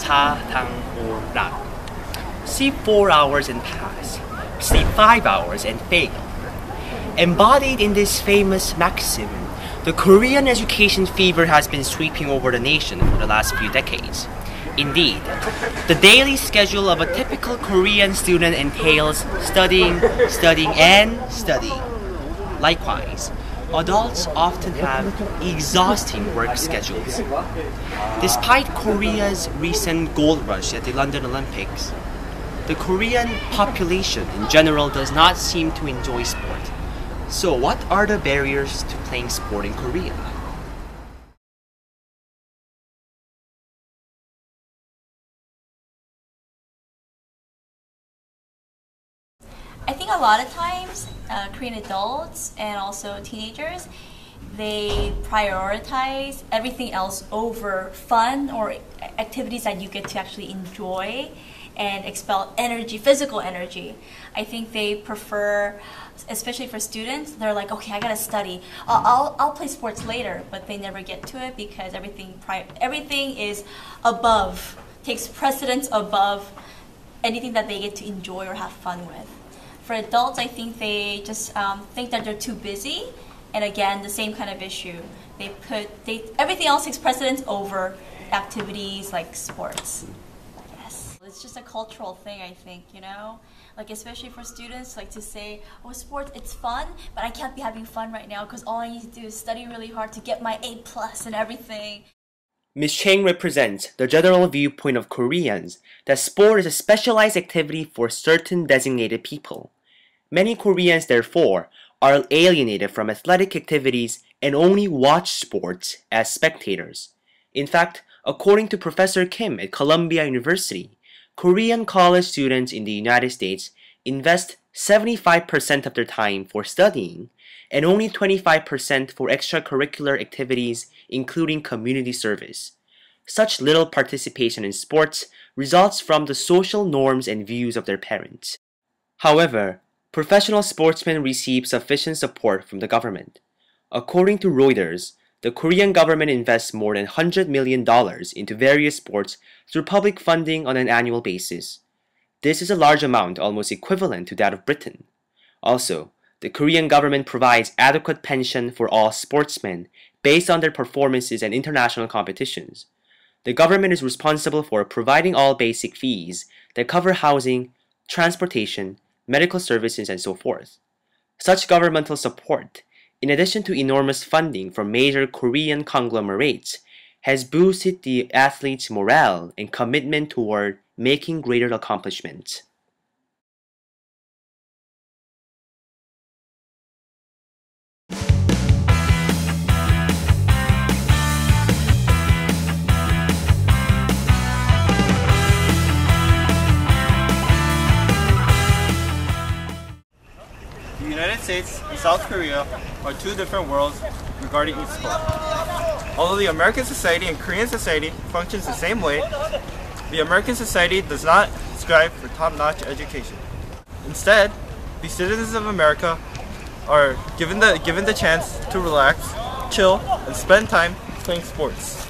사탕오락. Sleep 4 hours and pass. Sleep 5 hours and fail. Embodied in this famous maxim, the Korean education fever has been sweeping over the nation for the last few decades. Indeed, the daily schedule of a typical Korean student entails studying, and studying. Likewise, adults often have exhausting work schedules. Despite Korea's recent gold rush at the London Olympics, the Korean population in general does not seem to enjoy sport. So what are the barriers to playing sport in Korea? I think a lot of times Korean adults and also teenagers, they prioritize everything else over fun or activities that you get to actually enjoy and expel energy, physical energy. I think they prefer, especially for students, they're like, okay, I gotta study. I'll play sports later, but they never get to it because everything is above, takes precedence above anything that they get to enjoy or have fun with. For adults, I think they just think that they're too busy, and again, the same kind of issue. Everything else takes precedence over activities like sports. Yes, it's just a cultural thing, I think, you know? Like, especially for students, like to say, oh, sports, it's fun, but I can't be having fun right now because all I need to do is study really hard to get my A+ and everything. Ms. Chang represents the general viewpoint of Koreans that sport is a specialized activity for certain designated people. Many Koreans, therefore, are alienated from athletic activities and only watch sports as spectators. In fact, according to Professor Kim at Columbia University, Korean college students in the United States invest 75% of their time for studying and only 25% for extracurricular activities, including community service. Such little participation in sports results from the social norms and views of their parents. However, professional sportsmen receive sufficient support from the government. According to Reuters, the Korean government invests more than $100 million into various sports through public funding on an annual basis. This is a large amount, almost equivalent to that of Britain. Also, the Korean government provides adequate pension for all sportsmen based on their performances in international competitions. The government is responsible for providing all basic fees that cover housing, transportation, medical services, and so forth. Such governmental support, in addition to enormous funding from major Korean conglomerates, has boosted the athletes' morale and commitment toward making greater accomplishments. The United States and South Korea are two different worlds regarding each sport. Although the American society and Korean society functions the same way, the American society does not strive for top-notch education. Instead, the citizens of America are given the chance to relax, chill, and spend time playing sports.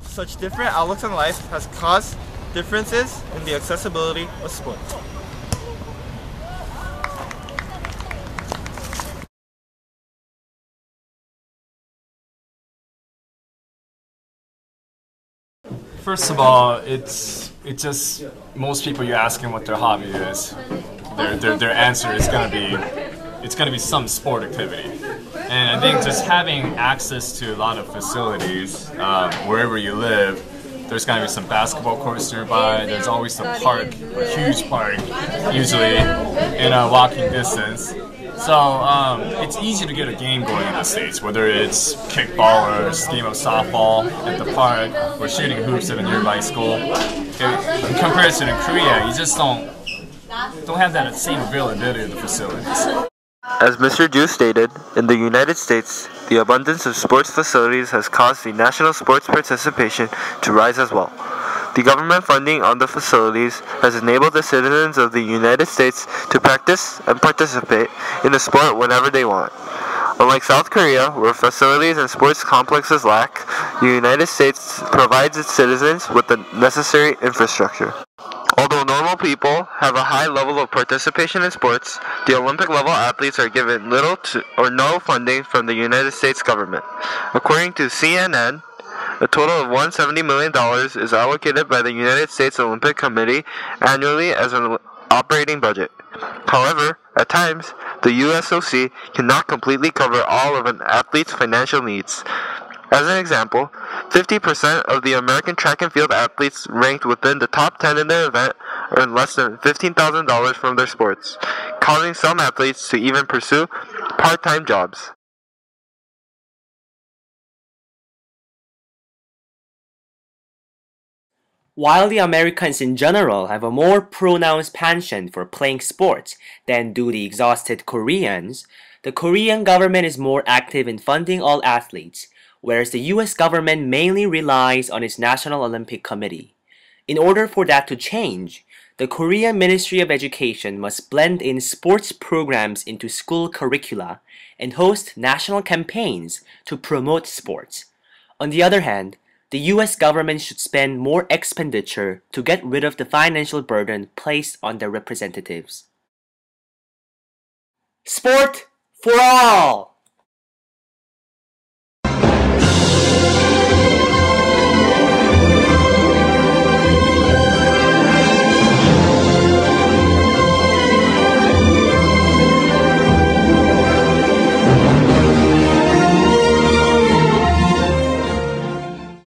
Such different outlooks on life has caused differences in the accessibility of sport. First of all, it's just most people you ask them what their hobby is, their answer is gonna be some sport activity. And I think just having access to a lot of facilities wherever you live, there's gonna be some basketball courts nearby. There's always a park, a huge park, usually in a walking distance. So it's easy to get a game going in the States, whether it's kickball or a game of softball at the park or shooting hoops at a nearby school. In comparison to Korea, you just don't have that same availability of the facilities. As Mr. Ju stated, in the United States, the abundance of sports facilities has caused the national sports participation to rise as well. The government funding on the facilities has enabled the citizens of the United States to practice and participate in the sport whenever they want. Unlike South Korea, where facilities and sports complexes lack, the United States provides its citizens with the necessary infrastructure. Although normal people have a high level of participation in sports, the Olympic level athletes are given little to or no funding from the United States government. According to CNN, a total of $170 million is allocated by the United States Olympic Committee annually as an operating budget. However, at times, the USOC cannot completely cover all of an athlete's financial needs. As an example, 50% of the American track and field athletes ranked within the top 10 in their event earn less than $15,000 from their sports, causing some athletes to even pursue part-time jobs. While the Americans in general have a more pronounced penchant for playing sports than do the exhausted Koreans, the Korean government is more active in funding all athletes, whereas the US government mainly relies on its National Olympic Committee. In order for that to change, the Korean Ministry of Education must blend in sports programs into school curricula and host national campaigns to promote sports. On the other hand, the US government should spend more expenditure to get rid of the financial burden placed on their representatives. Sport for all!